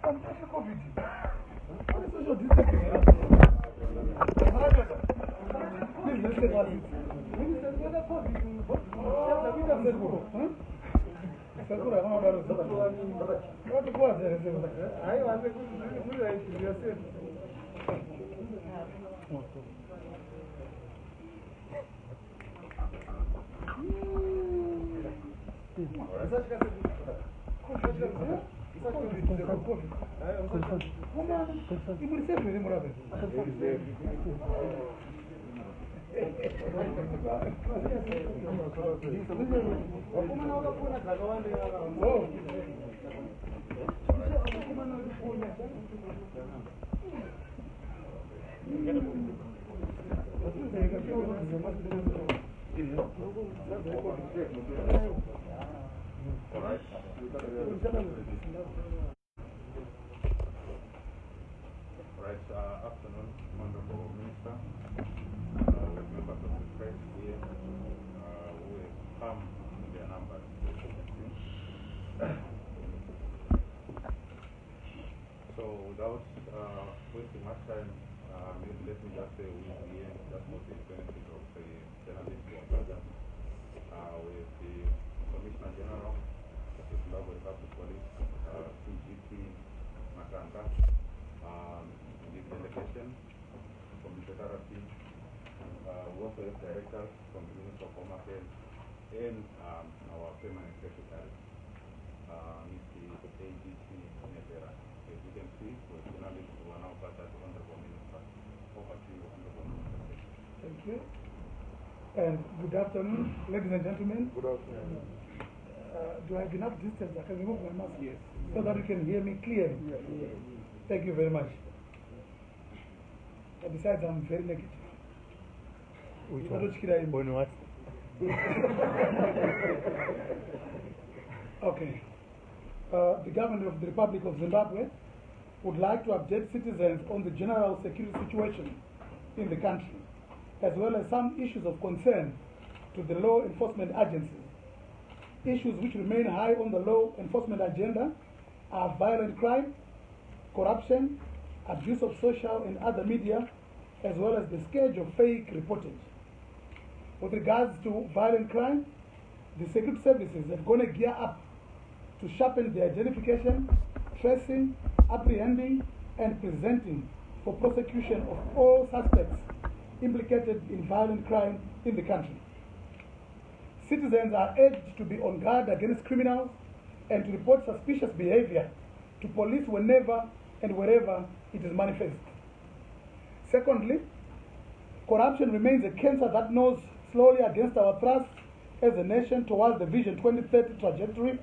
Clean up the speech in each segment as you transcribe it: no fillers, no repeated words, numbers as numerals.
COVID. What is social distancing? Please, let's take our seats. Afternoon, Honorable Minister, with members of the press here, who have come in their numbers. So without wasting much time, let me just say we are here just for the benefit of the journalists who are present, with the Commissioner General of the Zimbabwe Republic Police, CGP Makanga, the delegation from the Federation, we also have directors from the Ministry of Home Affairs, and our permanent secretary, Mr. AGC Nevera. As you can see, we're journalists who are now part of the Honorable Minister. Over to you, Honorable Minister. Thank you. And good afternoon, ladies and gentlemen. Good afternoon. Do I have enough distance? I can remove my mask? Yes. So that you can hear me clearly. Yes. Thank you very much. Besides, I'm very negative. Which one? On what? Okay. The government of the Republic of Zimbabwe would like to update citizens on the general security situation in the country, as well as some issues of concern to the law enforcement agencies. Issues which remain high on the law enforcement agenda are violent crime, corruption, abuse of social and other media, as well as the scourge of fake reportage. With regards to violent crime, the security services are going to gear up to sharpen the identification, tracing, apprehending, and presenting for prosecution of all suspects implicated in violent crime in the country. Citizens are urged to be on guard against criminals and to report suspicious behavior to police whenever and wherever it is manifest. Secondly, corruption remains a cancer that gnaws slowly against our thrust as a nation towards the Vision 2030 trajectory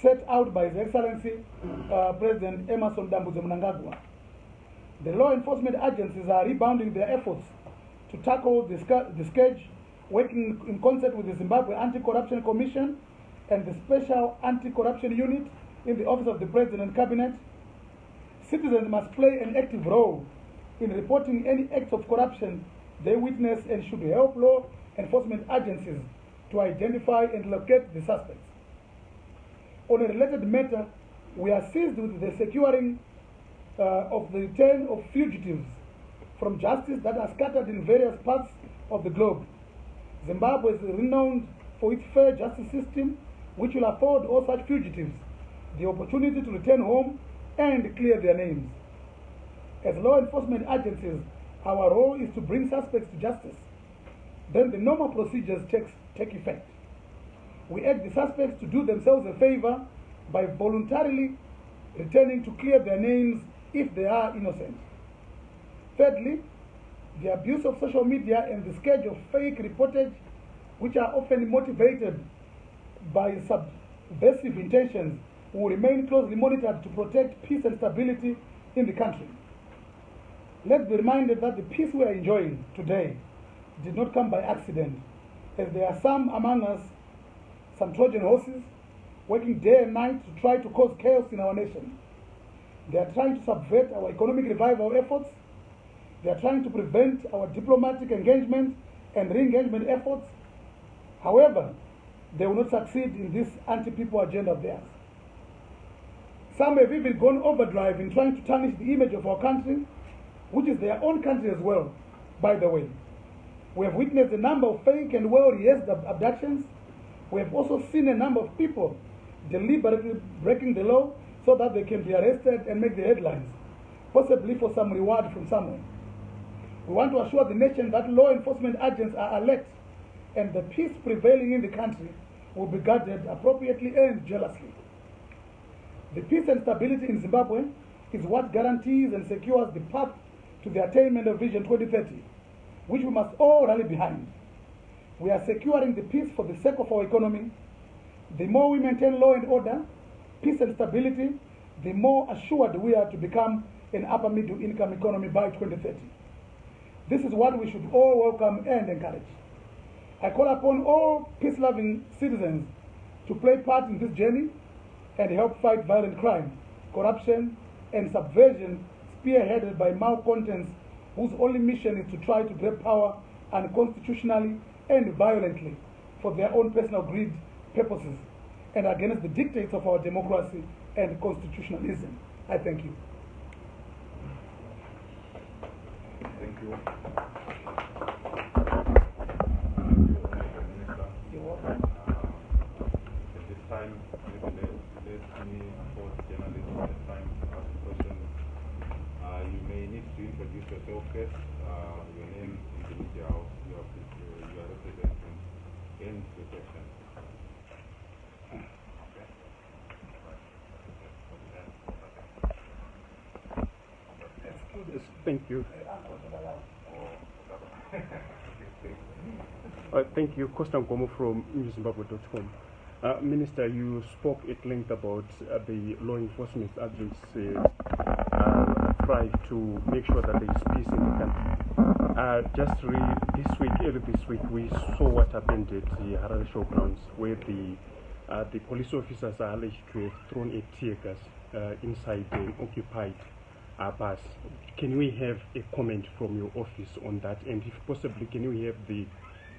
set out by His Excellency President Emmerson Dambudzo Mnangagwa. The law enforcement agencies are rebounding their efforts to tackle the scourge, working in concert with the Zimbabwe Anti-Corruption Commission and the Special Anti-Corruption Unit in the Office of the President and Cabinet. Citizens must play an active role in reporting any acts of corruption they witness and should help law enforcement agencies to identify and locate the suspects. On a related matter, we are seized with the securing of the return of fugitives from justice that are scattered in various parts of the globe. Zimbabwe is renowned for its fair justice system, which will afford all such fugitives the opportunity to return home and clear their names. As law enforcement agencies, our role is to bring suspects to justice. Then the normal procedures take effect. We urge the suspects to do themselves a favor by voluntarily returning to clear their names if they are innocent. Thirdly, the abuse of social media and the scourge of fake reportage, which are often motivated by subversive intentions, will remain closely monitored to protect peace and stability in the country. Let's be reminded that the peace we are enjoying today did not come by accident, as there are some among us, some Trojan horses, working day and night to try to cause chaos in our nation. They are trying to subvert our economic revival efforts. They are trying to prevent our diplomatic engagement and re-engagement efforts. However, they will not succeed in this anti-people agenda of theirs. Some have even gone overdrive in trying to tarnish the image of our country, which is their own country as well, by the way. We have witnessed a number of fake and well-rehearsed abductions. We have also seen a number of people deliberately breaking the law so that they can be arrested and make the headlines, possibly for some reward from someone. We want to assure the nation that law enforcement agents are alert and the peace prevailing in the country will be guarded appropriately and jealously. The peace and stability in Zimbabwe is what guarantees and secures the path to the attainment of Vision 2030, which we must all rally behind. We are securing the peace for the sake of our economy. The more we maintain law and order, peace and stability, the more assured we are to become an upper middle income economy by 2030. This is what we should all welcome and encourage. I call upon all peace-loving citizens to play part in this journey and help fight violent crime, corruption, and subversion spearheaded by malcontents whose only mission is to try to grab power unconstitutionally and violently for their own personal greed purposes and against the dictates of our democracy and constitutionalism. I thank you. Thank you. You're welcome. At this time, maybe let me pose journalists the time to ask questions. You may need to introduce yourself first, your name, the media house you are representing, and the question. Yes, thank you. Thank you. Costa Nkomo from newszimbabwe.com. Minister, you spoke at length about the law enforcement agencies try to make sure that there is peace in the country. Early this week, we saw what happened at the Harare Showgrounds, where the police officers are alleged to have thrown a tear gas inside an occupied bus. Can we have a comment from your office on that? And if possibly, can we have the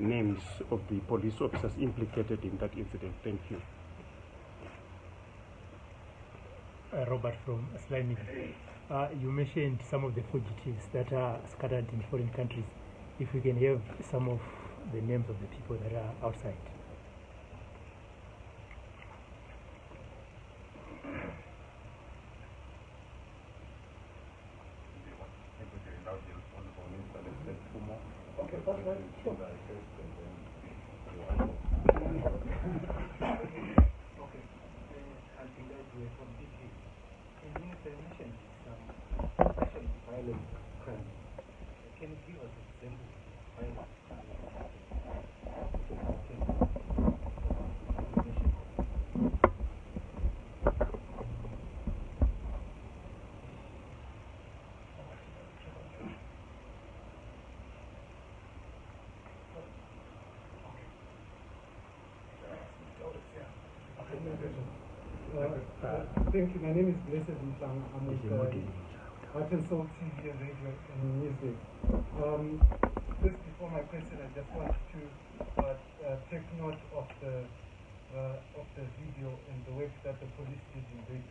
names of the police officers implicated in that incident? Thank you. Robert from Slimy. You mentioned some of the fugitives that are scattered in foreign countries. If we can have some of the names of the people that are outside. Okay, that's right. Sure. Can you give us examples of violence? Thank you. My name is Blessed Mtlang. I'm with Heart and Soul TV and Radio and Music. Just before my question, I just want to take note of the video and the work that the police did in Beirut,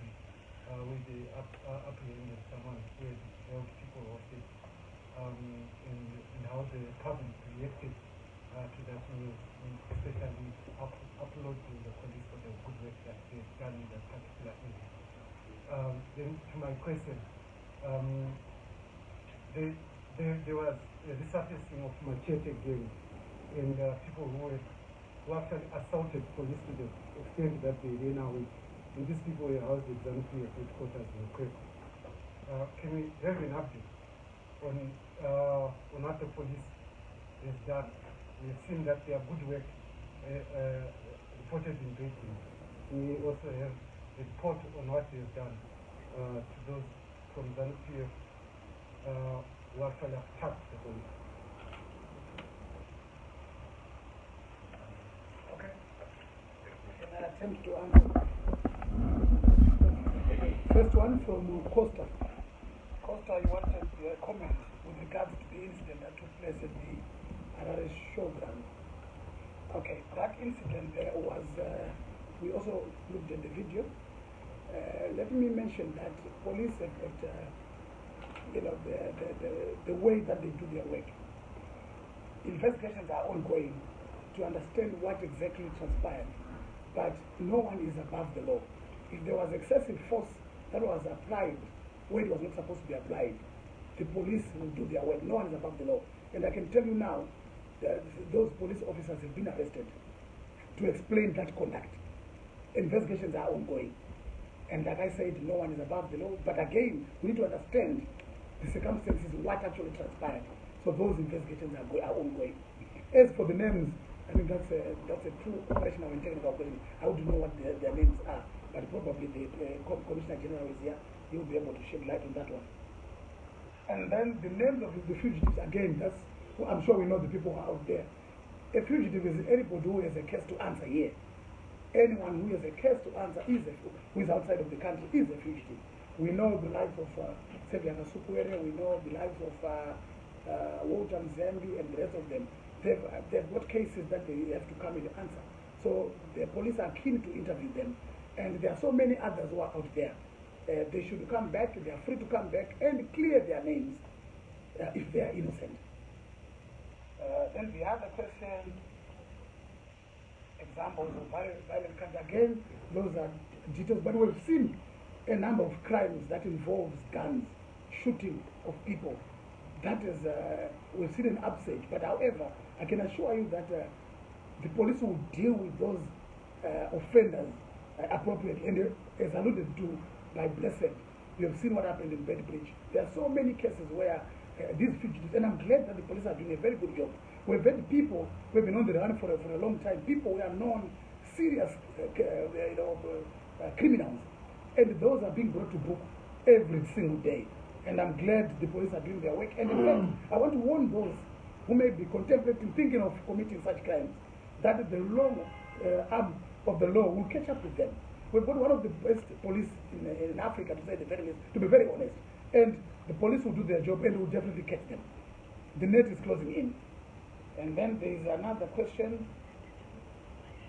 where they apprehended someone who had held people hostage, and how the public reacted to that news, and especially uploading the police for the good work that they've done in that particular area. Then to my question, there was a resurfacing of machete gang and people who actually assaulted police to the extent that they ran away. And these people were housed at ZANU-PF headquarters in Kwekwe. Can we have an update on what the police has done? We have seen that their good work reported in Beijing. We also have a report on what they have done to those from ZANU-PF who actually attacked the police. Okay. Can I attempt to answer? First one from Costa. Costa, you wanted a comment with regards to the incident that took place at the Harare Showground. Okay, that incident was, we also looked at the video. let me mention that police have got, you know, the way that they do their work. Investigations are ongoing to understand what exactly transpired, but no one is above the law. If there was excessive force that was applied where it was not supposed to be applied, the police will do their work. No one is above the law. And I can tell you now that those police officers have been arrested to explain that conduct. Investigations are ongoing. And like I said, no one is above the law. But again, we need to understand the circumstances, what actually transpired. So those investigations are ongoing. As for the names, I think that's a true operational and technical question. I wouldn't know what their names are, but probably the Commissioner General is here. He will be able to shed light on that one. And then the names of the fugitives, again, that's, I'm sure we know the people who are out there. A fugitive is anybody who has a case to answer here. Anyone who has a case to answer who is outside of the country is a fugitive. We know the lives of Sebiana Sukwere, we know the lives of Walter Mzembi and the rest of them. They've got cases that they have to come in and answer. So the police are keen to interview them. And there are so many others who are out there. They should come back, they are free to come back and clear their names if they are innocent. Then the other question, examples of violent crimes, again, those are details, but we've seen a number of crimes that involves guns, shooting of people. That is, we've seen an upsurge, but however, I can assure you that the police will deal with those offenders appropriately. And as alluded to by Blessed, you have seen what happened in Bedbridge. There are so many cases where these fugitives, and I'm glad that the police are doing a very good job. We've had people who have been on the run for a long time, people who are known serious criminals, and those are being brought to book every single day. And I'm glad the police are doing their work. And in fact, I want to warn those who may be contemplating, thinking of committing such crimes, that the long arm of the law will catch up with them. We've got one of the best police in Africa, to say the very least, to be very honest. And the police will do their job and will definitely catch them. The net is closing in. And then there is another question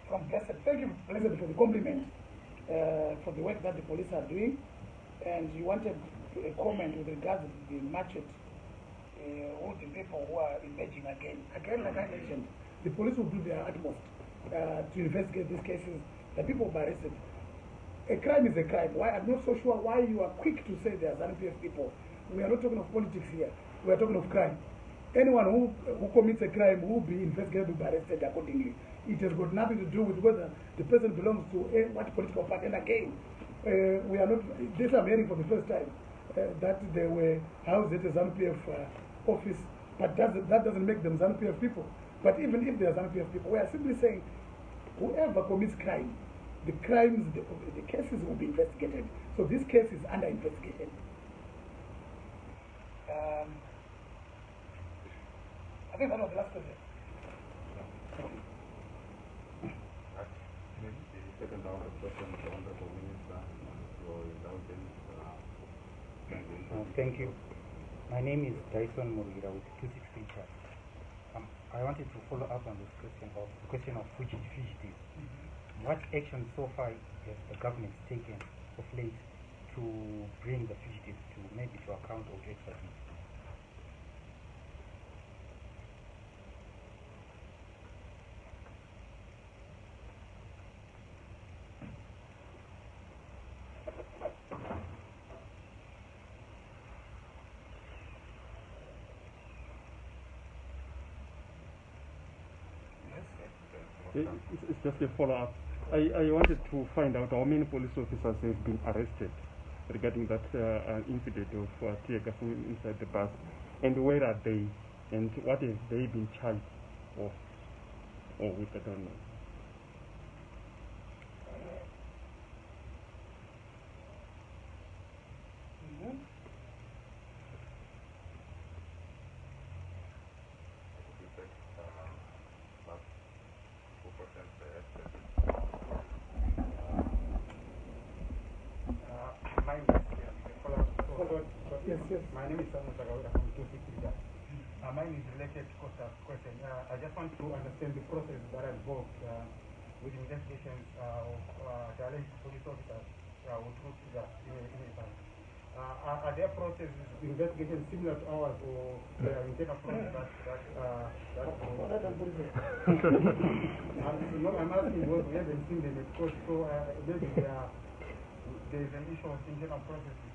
from Blessed. Thank you, Blessed, for the compliment for the work that the police are doing. And you wanted a comment with regards to the market, all the people who are emerging again. Again, like I mentioned, the police will do their utmost to investigate these cases. The people will be arrested. A crime is a crime. Why? I'm not so sure why you are quick to say they are ZANU-PF people. We are not talking of politics here. We are talking of crime. Anyone who commits a crime will be investigated, will be arrested accordingly. It has got nothing to do with whether the person belongs to what political party. And again, we are not, this I'm hearing for the first time, that they were housed at a ZANU-PF office, but that doesn't make them ZANU-PF people. But even if they are ZANU-PF people, we are simply saying whoever commits crime, the crimes, the cases will be investigated. So this case is under investigation. I think that was the last question. Second round of questions to Honorable Minister for indulgence. Thank you. My name is Dyson Murira with 263 Trust. I wanted to follow up on this question of fugitives. What action so far has the government taken of late to bring the fugitives to maybe to account or to expertise? It's just a follow-up. I wanted to find out how many police officers have been arrested regarding that incident of tear gas inside the bus, and where are they, and what have they been charged of or with, I don't know. Yes. My name is Samuel Sagawira from 263. Mine is related to Costa's question. I just want to understand the process that are involved with investigations of challenged police officers would look to that in a time. Are their processes investigation similar to ours, or they are internal process I'm asking because we haven't seen them at court, so maybe there's an issue of internal processes.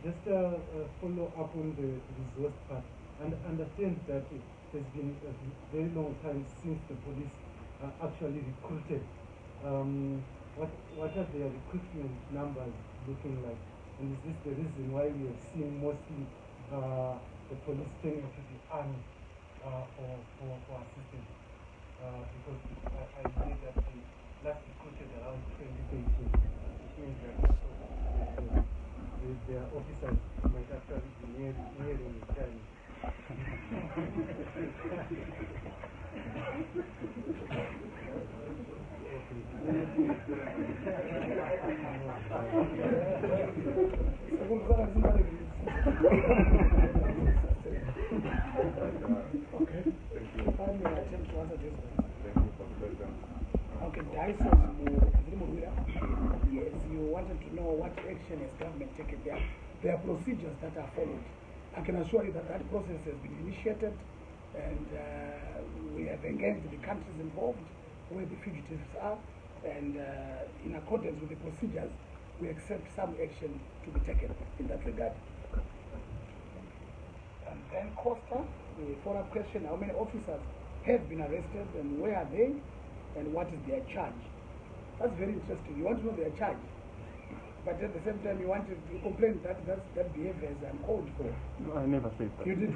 Just follow up on the resource part, and understand that it has been a very long time since the police actually recruited. What are their recruitment numbers looking like? And is this the reason why we are seeing mostly the police turning to the army for assistance? Because I believe that they last recruited around 2018, which means that their officers might actually be nearing retirement. Okay. If I may attempt to answer this one. Thank you for the question. Okay, Dyson, yes, you wanted to know what action has government taken there. There are procedures that are followed. I can assure you that that process has been initiated, and we have engaged the countries involved where the fugitives are, and in accordance with the procedures, we accept some action to be taken in that regard. And then Costa, the follow-up question, how many officers have been arrested and where are they and what is their charge? That's very interesting. You want to know their charge, but at the same time you want to complain that that behavior is uncalled for. No, I never said that. You did?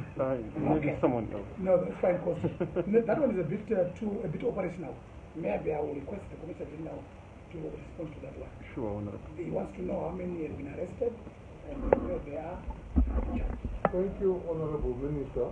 Maybe someone else. No, that's fine, Costa. That one is a bit operational. Maybe I will request the Commissioner General to respond to that one. Sure, Honorable. He wants to know how many have been arrested and where they are charged. Thank you, Honorable Minister.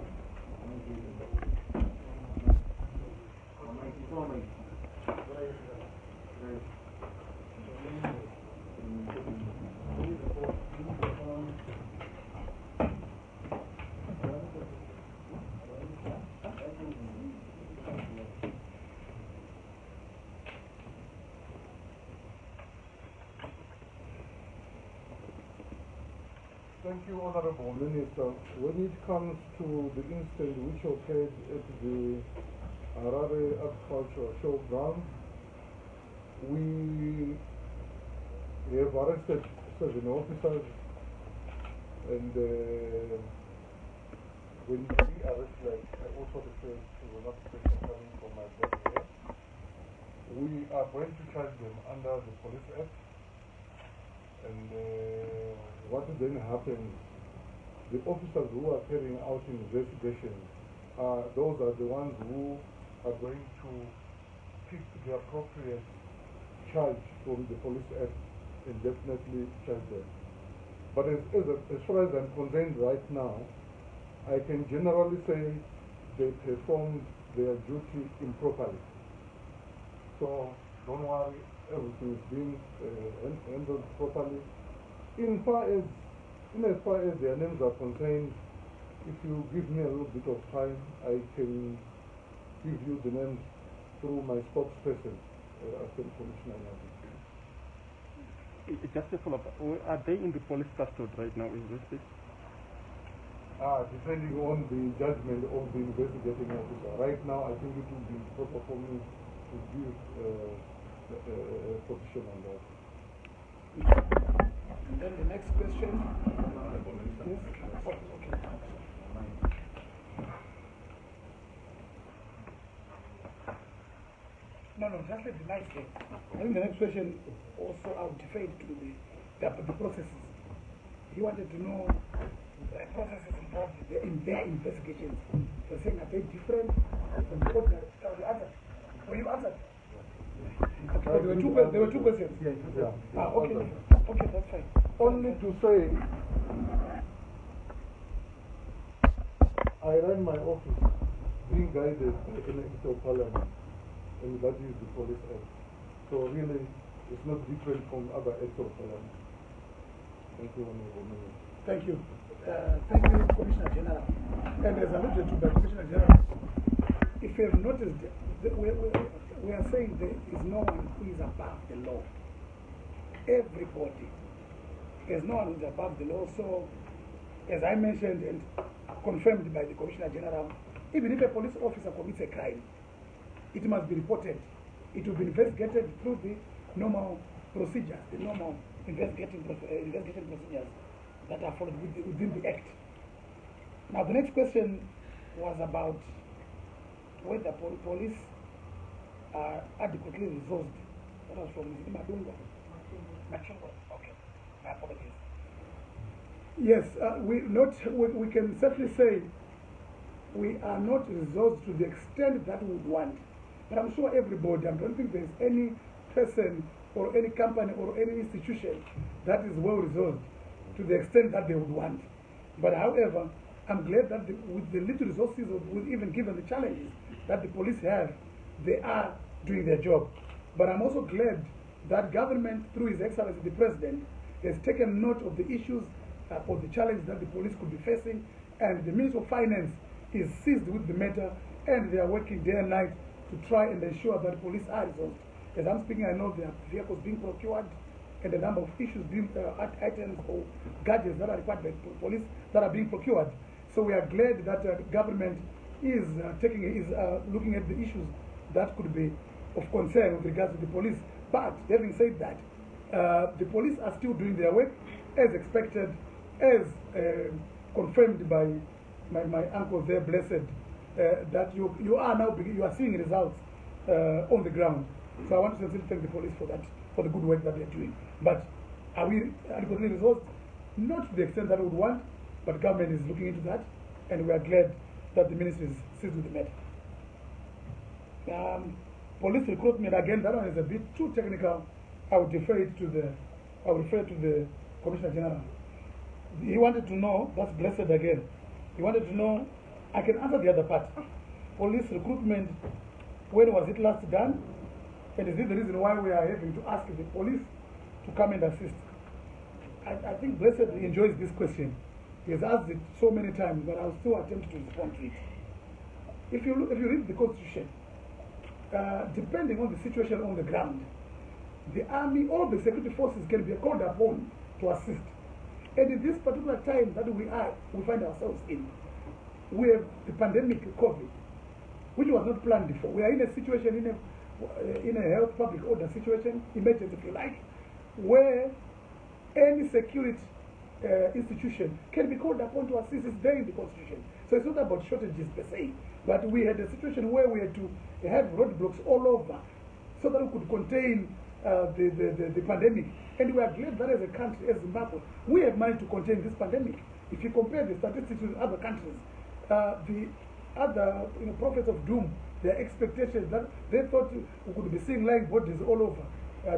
Thank you, Honorable Minister. When it comes to the incident which occurred at the Harare Agricultural Showground, we have arrested 7 officers, and when we arrest, like I also referred to an application coming from my brother here, we are going to charge them under the Police Act. And what then happens, the officers who are carrying out investigations, those are the ones who are going to pick the appropriate charge from the Police Act and definitely charge them. But as far as I'm concerned right now, I can generally say they performed their duty improperly. So don't worry, everything is being handled properly. In as far as their names are concerned, if you give me a little bit of time, I can give you the names through my spokesperson, Assistant Commissioner Nyabi. Just a follow-up. Are they in the police custody right now? Is this it? Depending on the judgment of the investigating officer. Right now, I think it would be proper for me to give position on that. And then the next question. Yes? Oh, okay. No, just let the light came. I think the next question also I would defer to the processes. He wanted to know the processes involved in their investigations. So saying, are they different from the ordinary? So you answered. Well, you answered. But there were two questions. Yeah. Okay. Okay, that's fine. Only to say, I run my office being guided by an act of parliament, and that is the Police Act. So really, it's not different from other acts of parliament. Thank you, Honorable Minister. Thank you. Thank you, Commissioner General. And as alluded to by Commissioner General, if you have noticed, we are saying there is no one who is above the law. Everybody. There's no one who is above the law. So, as I mentioned and confirmed by the Commissioner General, even if a police officer commits a crime, it must be reported. It will be investigated through the normal procedures, the normal investigating procedures that are followed within the Act. Now, the next question was about whether police are adequately resourced. That was from Mr. Madungo. Okay, my apologies. Yes, we can safely say we are not resourced to the extent that we would want. But I'm sure everybody, I don't think there's any person or any company or any institution that is well resourced to the extent that they would want. But however, I'm glad that with the little resources, or with even given the challenges that the police have, they are doing their job. But I'm also glad that government, through His Excellency the President, has taken note of the issues or the challenges that the police could be facing, and the Minister of Finance is seized with the matter, and they are working day and night to try and ensure that police are resourced. As I'm speaking, I know there are vehicles being procured and a number of issues being items or gadgets that are required by police that are being procured. So we are glad that the government is looking at the issues that could be of concern with regards to the police. But having said that, the police are still doing their work as expected, as confirmed by my uncle there, blessed, that you are seeing results on the ground. So I want to sincerely thank the police for that, for the good work that they are doing. But are we adequately resourced? Not to the extent that we would want, but government is looking into that, and we are glad that the ministry is seized with the matter. Police recruitment, again, that one is a bit too technical. I would refer to the Commissioner General. He wanted to know, that's blessed again. He wanted to know, I can answer the other part. Police recruitment, when was it last done? And is this the reason why we are having to ask the police to come and assist? I think Blessed enjoys this question. He has asked it so many times, but I'll still attempt to respond to it. If you read the Constitution, depending on the situation on the ground, the army, all the security forces can be called upon to assist. And in this particular time that we find ourselves in, we have the pandemic COVID, which was not planned before. We are in a situation, in a health public order situation, emergency if you like, where any security institution can be called upon to assist. It's there in the Constitution. So it's not about shortages per se, but we had a situation where we had to have roadblocks all over so that we could contain the pandemic. And we are glad that as a country, as Zimbabwe, we have managed to contain this pandemic. If you compare the statistics with other countries, the other prophets of doom, their expectations that they thought we could be seeing lying bodies all over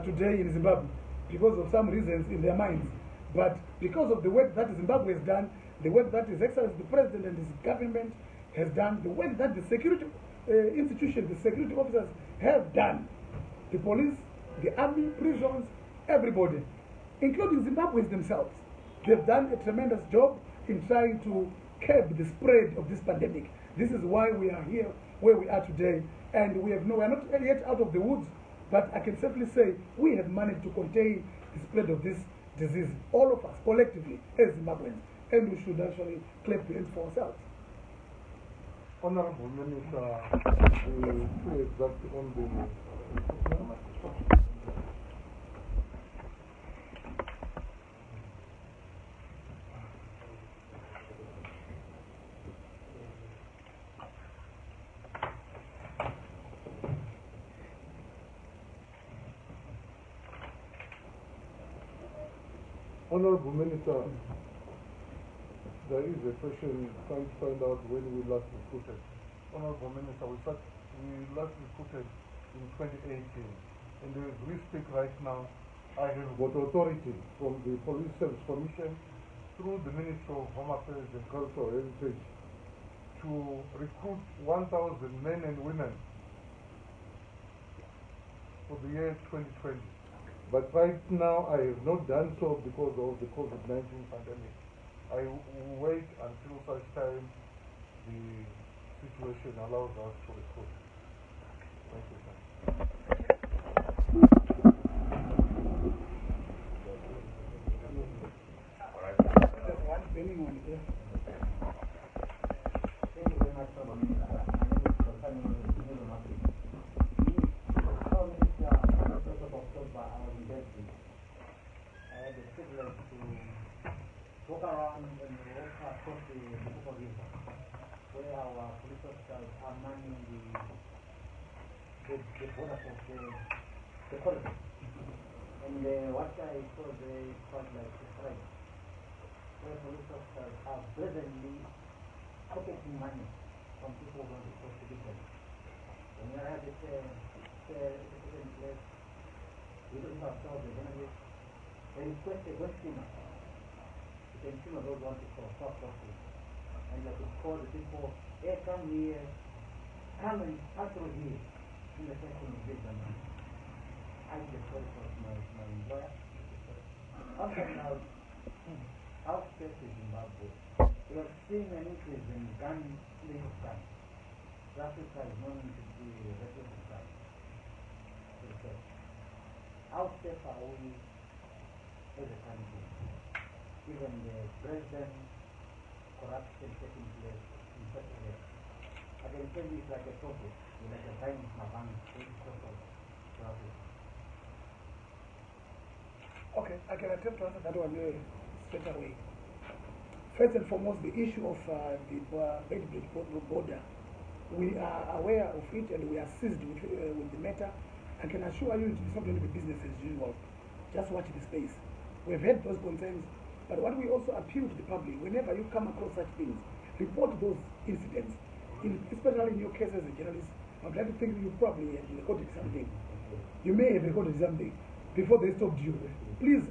today in Zimbabwe because of some reasons in their minds. But because of the work that Zimbabwe has done, the work that His Excellency the President and his government has done, the work that the security institutions, the security officers have done, the police, the army, prisons, everybody, including Zimbabweans themselves, they've done a tremendous job in trying to curb the spread of this pandemic. This is why we are here where we are today, and we are not yet out of the woods, but I can safely say we have managed to contain the spread of this disease, all of us collectively as Zimbabweans, and we should actually clap hands for ourselves. Honorable Minister, to exact on the Honorable Minister, there is a question trying to find out when we last recruited. Honorable Minister, we last recruited in 2018, And as we speak right now, I have got authority from the Police Service Commission through the Ministry of Home Affairs and Cultural Heritage to recruit 1,000 men and women for the year 2020. But right now I have not done so because of the COVID-19 pandemic. I will wait until such time the situation allows us to recruit. Thank you, sir. There's one burning one here. Thank you very much, Mr. Minister. My name is Concerning Minister Martin. Before Minister, on the 1st of October, I was in Bedford. I had the privilege to walk around and walk across the Buko River, where our police officers are manning the border of the corridor. And what I saw there is quite like a strike, where police officers are brazenly pocketing money from people who want to cross the distance. When we have it in place, we don't have ourselves the journalists. They request a good steamer. The consumer don't want to cross. And they could call the people, hey, come here, come and pass through here. In the section of business. I just told my employer. After now, outskirts of Zimbabwe, we have seen an increase in gun-related crime. Africa is known to be a refugee crime. How safe are we as a country, given the present corruption taking place in such a way? I can tell you it's like a problem, like a time in Havana, Okay, I can attempt to answer that one straight away. First and foremost, the issue of the Bedford border. We are aware of it and we are seized with the matter. I can assure you it's not going to be business as usual. Just watch the space. We've had those concerns, but what we also appeal to the public, whenever you come across such things, report those incidents. Especially in your case as a journalist, I'm glad to think you probably have recorded something. You may have recorded something before they stopped you. Please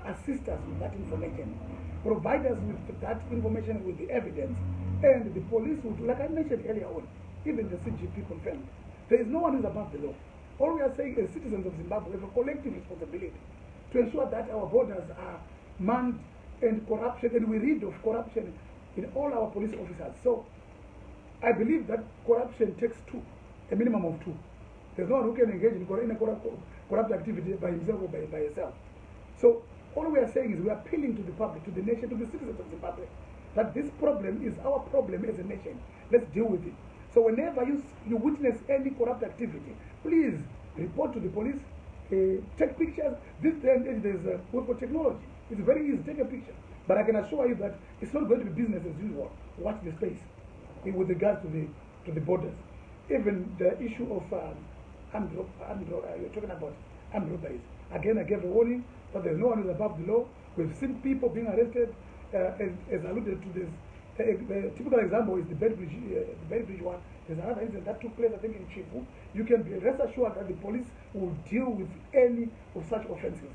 assist us with that information. Provide us with that information, with the evidence. And the police would, like I mentioned earlier on, even the CGP confirmed, there is no one who is above the law. All we are saying is citizens of Zimbabwe have a collective responsibility to ensure that our borders are manned and corruption, and we rid of corruption in all our police officers. So I believe that corruption takes two, a minimum of two. There's no one who can engage in a corrupt activity by himself or by herself. So all we are saying is we are appealing to the public, to the nation, to the citizens of Zimbabwe, that this problem is our problem as a nation. Let's deal with it. So whenever you witness any corrupt activity, please report to the police, take pictures. This day and age there's for technology. It's very easy, take a picture. But I can assure you that it's not going to be business as usual. Watch the space with regards to the borders. Even the issue of you're talking about armed robberies. Again, I gave a warning that there's no one who's above the law. We've seen people being arrested, as alluded to this. The typical example is the Bedbridge one. There's another incident that took place, I think, in Chifu. You can be rest assured that the police will deal with any of such offenses.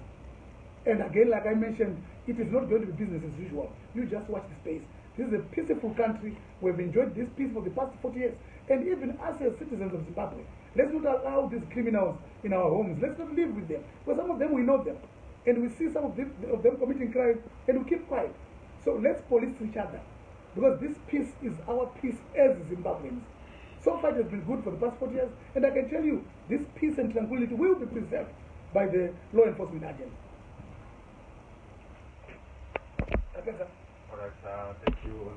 And again, like I mentioned, it is not going to be business as usual. You just watch the space. This is a peaceful country. We've enjoyed this peace for the past 40 years. And even us as citizens of Zimbabwe, let's not allow these criminals in our homes. Let's not live with them. Because some of them, we know them. And we see some of them committing crime, and we keep quiet. So let's police each other. Because this peace is our peace as Zimbabweans. So far it has been good for the past 40 years. And I can tell you, this peace and tranquility will be preserved by the law enforcement agents. Okay, sir. All right, thank you.